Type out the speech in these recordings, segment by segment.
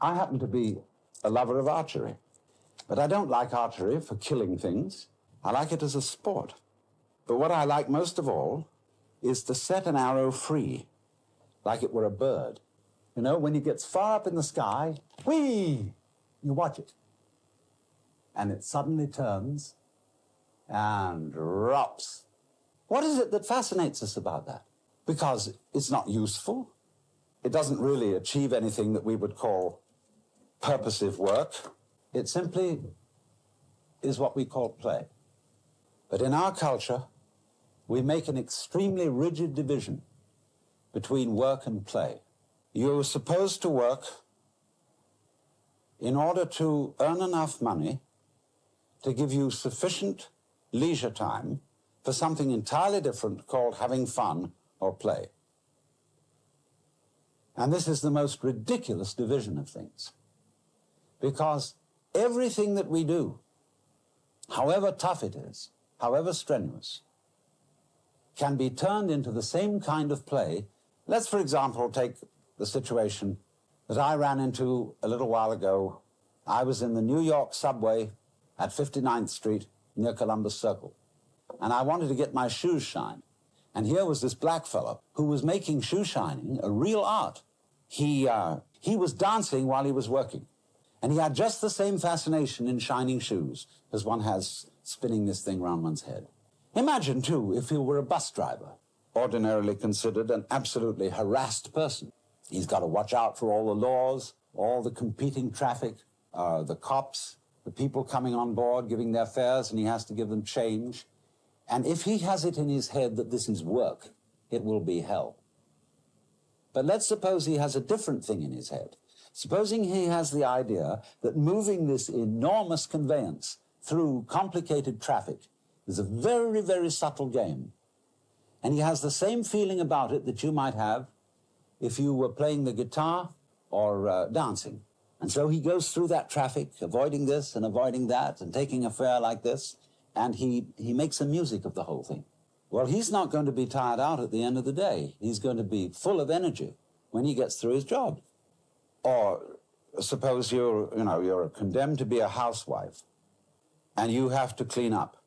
I happen to be a lover of archery, but I don't like archery for killing things. I like it as a sport. But what I like most of all is to set an arrow free, like it were a bird. You know, when it gets far up in the sky, whee, you watch it. And it suddenly turns and drops. What is it that fascinates us about that? Because it's not useful. It doesn't really achieve anything that we would call purposive work. It simply is what we call play. But in our culture, we make an extremely rigid division between work and play. You're supposed to work in order to earn enough money to give you sufficient leisure time for something entirely different called having fun or play. And this is the most ridiculous division of things, because everything that we do, however tough it is, however strenuous, can be turned into the same kind of play. Let's, for example, take the situation that I ran into a little while ago. I was in the New York subway at 59th Street near Columbus Circle, and I wanted to get my shoes shined. And here was this black fellow who was making shoe shining a real art. He was dancing while he was working, and he had just the same fascination in shining shoes as one has spinning this thing round one's head. Imagine, too, if he were a bus driver, ordinarily considered an absolutely harassed person. He's got to watch out for all the laws, all the competing traffic, the cops, the people coming on board, giving their fares, and he has to give them change. And if he has it in his head that this is work, it will be hell. But let's suppose he has a different thing in his head. Supposing he has the idea that moving this enormous conveyance through complicated traffic is a very, very subtle game. And he has the same feeling about it that you might have if you were playing the guitar or dancing. And so he goes through that traffic, avoiding this and avoiding that and taking a fare like this, and he makes the music of the whole thing. Well, he's not going to be tired out at the end of the day. He's going to be full of energy when he gets through his job. Or suppose you're condemned to be a housewife and you have to clean up.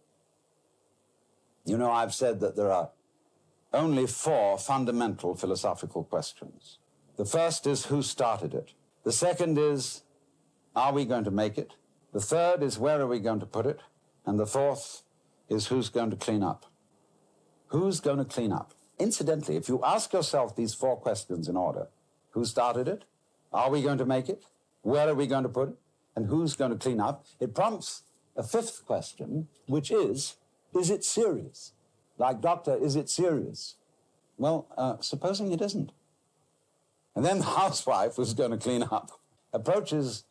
You know, I've said that there are only 4 fundamental philosophical questions. The first is, who started it? The second is, are we going to make it? The third is, where are we going to put it? And the fourth is, who's going to clean up? Who's going to clean up? Incidentally, if you ask yourself these 4 questions in order, who started it? Are we going to make it? Where are we going to put it? And who's going to clean up? It prompts a 5th question, which is it serious? Like, doctor, is it serious? Well, supposing it isn't. And then the housewife who's going to clean up approaches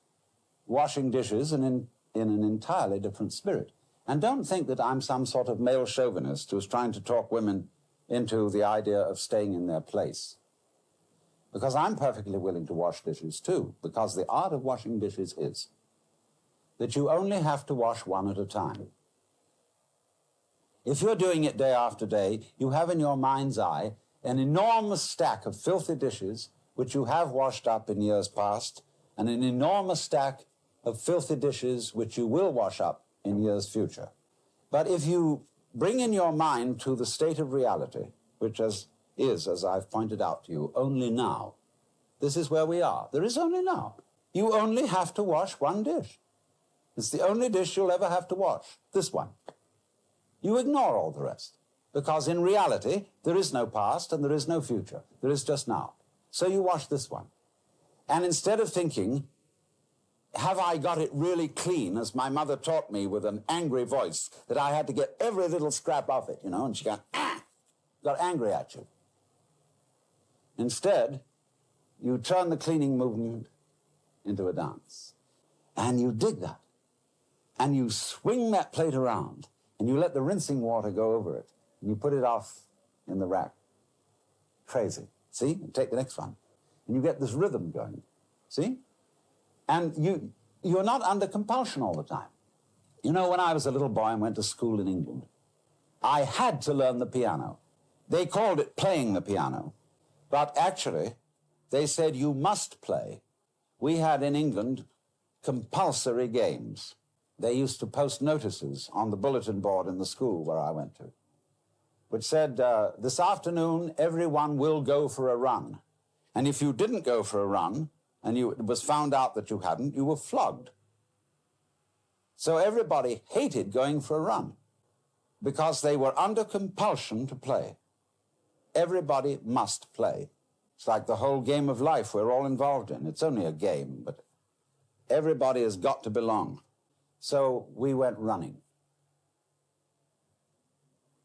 washing dishes and in an entirely different spirit. And don't think that I'm some sort of male chauvinist who's trying to talk women into the idea of staying in their place. Because I'm perfectly willing to wash dishes too, because the art of washing dishes is that you only have to wash one at a time. If you're doing it day after day, you have in your mind's eye an enormous stack of filthy dishes which you have washed up in years past, and an enormous stack of filthy dishes which you will wash up in years future. But if you bring in your mind to the state of reality, which is, as I've pointed out to you, only now, this is where we are. There is only now. You only have to wash one dish. It's the only dish you'll ever have to wash, this one. You ignore all the rest, because in reality, there is no past and there is no future. There is just now. So you wash this one. And instead of thinking, have I got it really clean, as my mother taught me with an angry voice, that I had to get every little scrap off it, and she got angry at you. Instead, you turn the cleaning movement into a dance. And you dig that. And you swing that plate around, and you let the rinsing water go over it, and you put it off in the rack. Crazy. See? Take the next one. And you get this rhythm going. See? And you're not under compulsion all the time. You know, when I was a little boy and went to school in England, I had to learn the piano. They called it playing the piano, but actually they said you must play we had in England compulsory games. They used to post notices on the bulletin board in the school where I went to, which said, this afternoon, everyone will go for a run. And if you didn't go for a run, and it was found out that you hadn't, you were flogged. So everybody hated going for a run because they were under compulsion to play. Everybody must play. It's like the whole game of life we're all involved in. It's only a game, but everybody has got to belong. So we went running.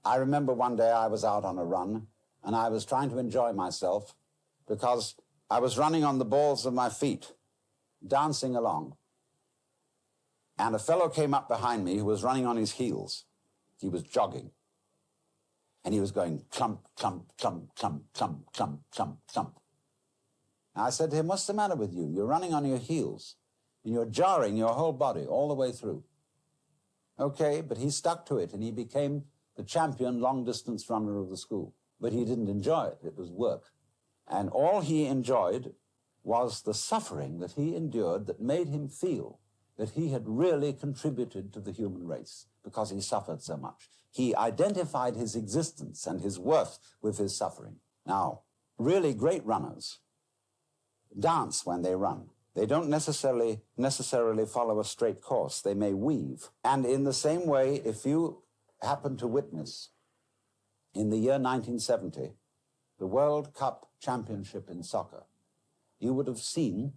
I remember one day I was out on a run, and I was trying to enjoy myself because I was running on the balls of my feet, dancing along. And a fellow came up behind me who was running on his heels. He was jogging. And he was going clump, clump, clump, clump, clump, clump, clump, clump. And I said to him, what's the matter with you? You're running on your heels, and you're jarring your whole body all the way through. Okay, but he stuck to it, and he became the champion long-distance runner of the school. But he didn't enjoy it. It was work. And all he enjoyed was the suffering that he endured that made him feel that he had really contributed to the human race because he suffered so much. He identified his existence and his worth with his suffering. Now, really great runners dance when they run. They don't necessarily follow a straight course. They may weave. And in the same way, if you happen to witness in the year 1970, the World Cup Championship in soccer, you would have seen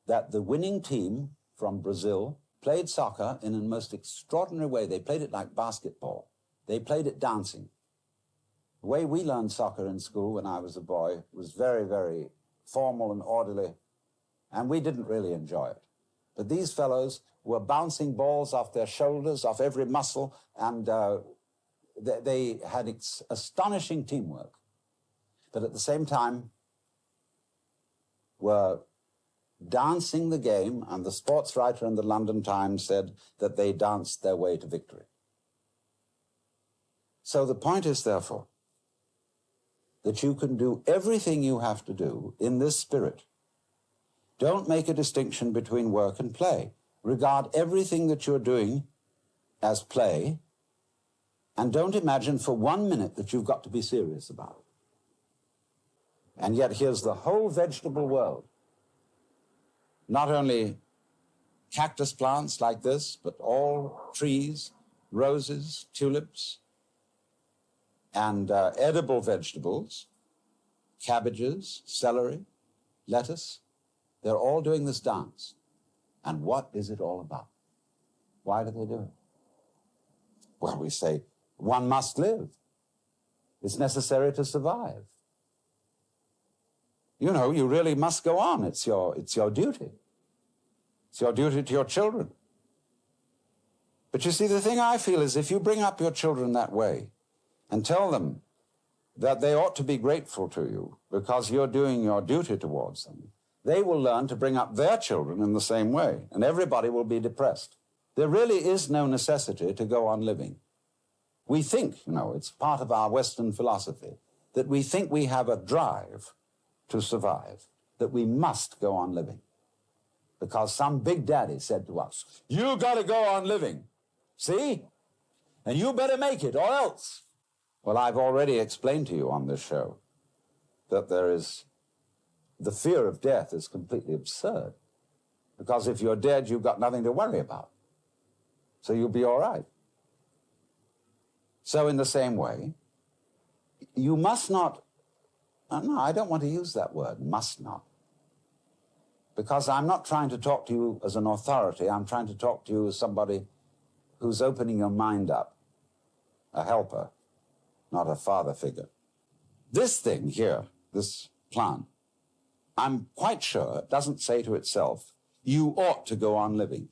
that the winning team from Brazil played soccer in a most extraordinary way. They played it like basketball. They played it dancing. The way we learned soccer in school when I was a boy was very, very formal and orderly, and we didn't really enjoy it. But these fellows were bouncing balls off their shoulders, off every muscle, and they had astonishing teamwork. But at the same time, were dancing the game, and the sports writer in the London Times said that they danced their way to victory. So the point is, therefore, that you can do everything you have to do in this spirit. Don't make a distinction between work and play. Regard everything that you're doing as play, and don't imagine for 1 minute that you've got to be serious about it. And yet here's the whole vegetable world. Not only cactus plants like this, but all trees, roses, tulips, and edible vegetables, cabbages, celery, lettuce. They're all doing this dance. And what is it all about? Why do they do it? Well, we say, one must live. It's necessary to survive. You know, you really must go on. It's your duty. It's your duty to your children. But you see, the thing I feel is if you bring up your children that way and tell them that they ought to be grateful to you because you're doing your duty towards them, they will learn to bring up their children in the same way, and everybody will be depressed. There really is no necessity to go on living. We think, it's part of our Western philosophy, that we think we have a drive to survive, that we must go on living. Because some big daddy said to us, you got to go on living. See? And you better make it or else. Well, I've already explained to you on this show that the fear of death is completely absurd. Because if you're dead, you've got nothing to worry about. So you'll be all right. So in the same way, you must not, no, I don't want to use that word, must not. Because I'm not trying to talk to you as an authority. I'm trying to talk to you as somebody who's opening your mind up, a helper, not a father figure. This thing here, this plant, I'm quite sure it doesn't say to itself, you ought to go on living.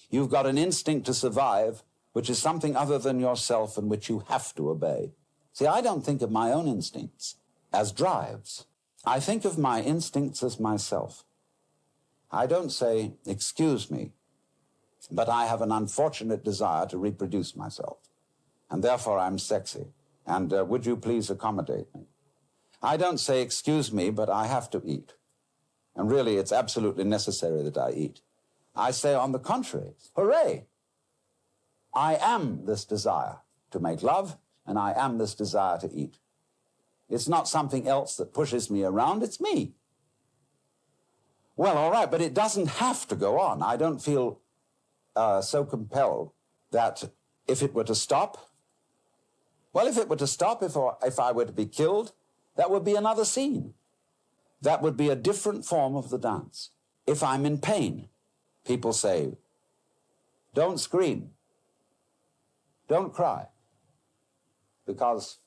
You've got an instinct to survive, which is something other than yourself and which you have to obey. See, I don't think of my own instincts as drives. I think of my instincts as myself. I don't say, excuse me, but I have an unfortunate desire to reproduce myself, and therefore I'm sexy, and would you please accommodate me? I don't say, excuse me, but I have to eat. And really, it's absolutely necessary that I eat. I say, on the contrary, hooray! I am this desire to make love, and I am this desire to eat. It's not something else that pushes me around, it's me. Well, all right, but it doesn't have to go on. I don't feel so compelled that if it were to stop, well, if it were to stop, if I were to be killed, that would be another scene. That would be a different form of the dance. If I'm in pain, people say, don't scream, don't cry, because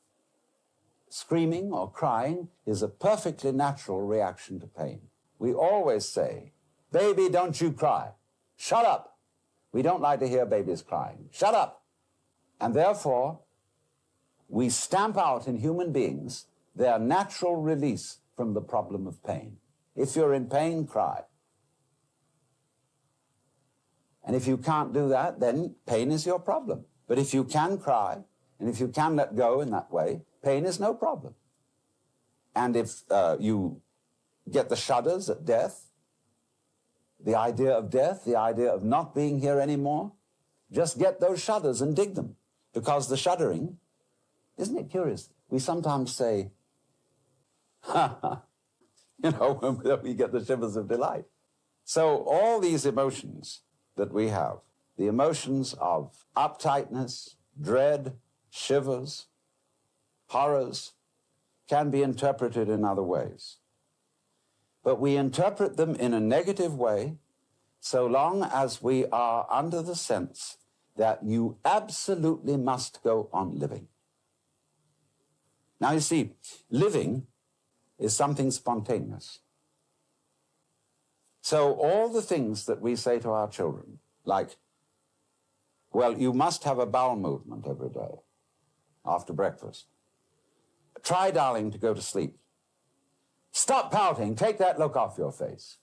screaming or crying is a perfectly natural reaction to pain. We always say, baby, don't you cry. Shut up. We don't like to hear babies crying. Shut up. And therefore, we stamp out in human beings their natural release from the problem of pain. If you're in pain, cry. And if you can't do that, then pain is your problem. But if you can cry, and if you can let go in that way, pain is no problem. And if you get the shudders at death, the idea of death, the idea of not being here anymore, just get those shudders and dig them. Because the shuddering, isn't it curious? We sometimes say, ha ha, you know, when we get the shivers of delight. So all these emotions that we have, the emotions of uptightness, dread, shivers, horrors, can be interpreted in other ways. But we interpret them in a negative way so long as we are under the sense that you absolutely must go on living. Now you see, living is something spontaneous. So all the things that we say to our children, like, well, you must have a bowel movement every day after breakfast. Try, darling, to go to sleep. Stop pouting, take that look off your face.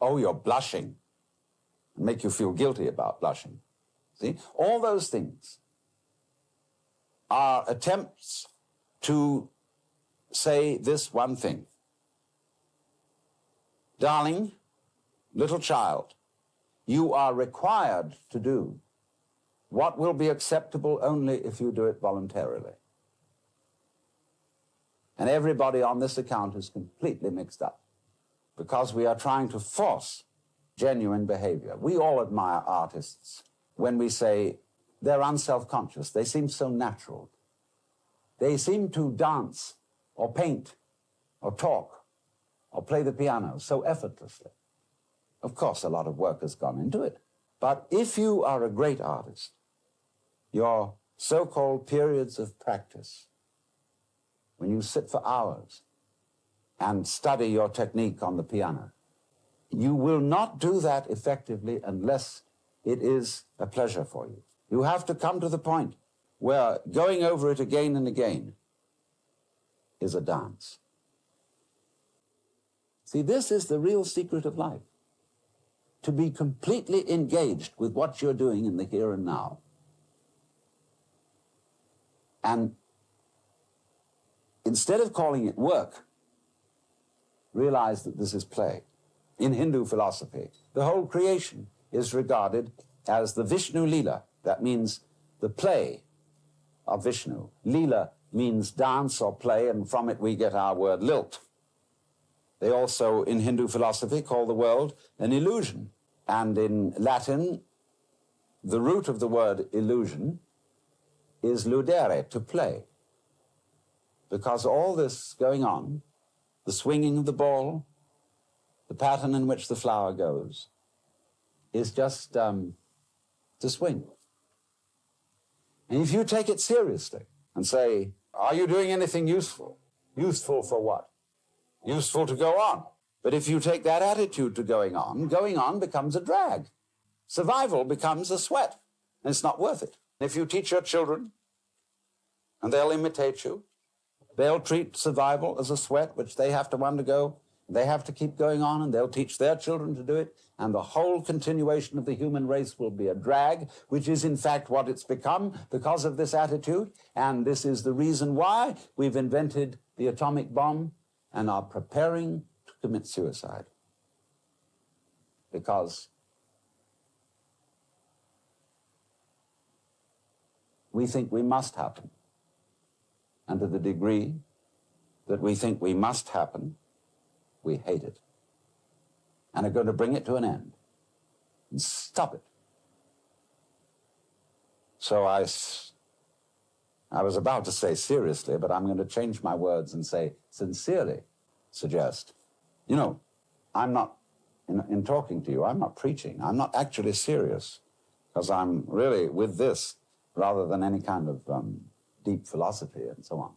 Oh, you're blushing. Make you feel guilty about blushing. See, all those things are attempts to say this one thing. Darling, little child, you are required to do what will be acceptable only if you do it voluntarily. And everybody on this account is completely mixed up because we are trying to force genuine behavior. We all admire artists when we say they're unself-conscious. They seem so natural. They seem to dance or paint or talk or play the piano so effortlessly. Of course, a lot of work has gone into it. But if you are a great artist, your so-called periods of practice, when you sit for hours and study your technique on the piano, you will not do that effectively unless it is a pleasure for you. You have to come to the point where going over it again and again is a dance. See, this is the real secret of life. To be completely engaged with what you're doing in the here and now. And instead of calling it work, realize that this is play. In Hindu philosophy, the whole creation is regarded as the Vishnu Leela. That means the play of Vishnu. Leela means dance or play, and from it we get our word lilt. They also, in Hindu philosophy, call the world an illusion. And in Latin, the root of the word illusion is ludere, to play. Because all this going on, the swinging of the ball, the pattern in which the flower goes, is just to swing. And if you take it seriously and say, are you doing anything useful? Useful for what? Useful to go on. But if you take that attitude to going on becomes a drag. Survival becomes a sweat, and it's not worth it. If you teach your children, and they'll imitate you, they'll treat survival as a sweat which they have to undergo, they have to keep going on, and they'll teach their children to do it, and the whole continuation of the human race will be a drag, which is in fact what it's become because of this attitude, and this is the reason why we've invented the atomic bomb and are preparing to commit suicide. because we think we must happen. And to the degree that we think we must happen, we hate it and are going to bring it to an end and stop it. So I was about to say seriously, but I'm going to change my words and say sincerely suggest. You know, I'm not, in talking to you, I'm not preaching. I'm not actually serious, because I'm really with this rather than any kind of deep philosophy and so on.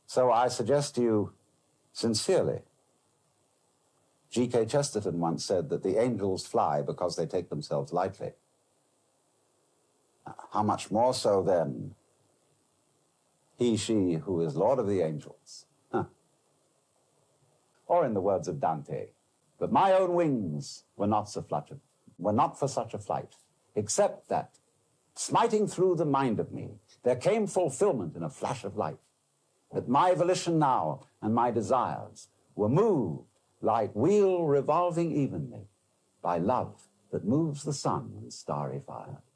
So I suggest to you sincerely. G.K. Chesterton once said that the angels fly because they take themselves lightly. How much more so then he, she who is Lord of the angels? Huh. Or in the words of Dante, but my own wings were not for such a flight, except that, smiting through the mind of me, there came fulfillment in a flash of light, that my volition now and my desires were moved like wheel revolving evenly by love that moves the sun and starry fires.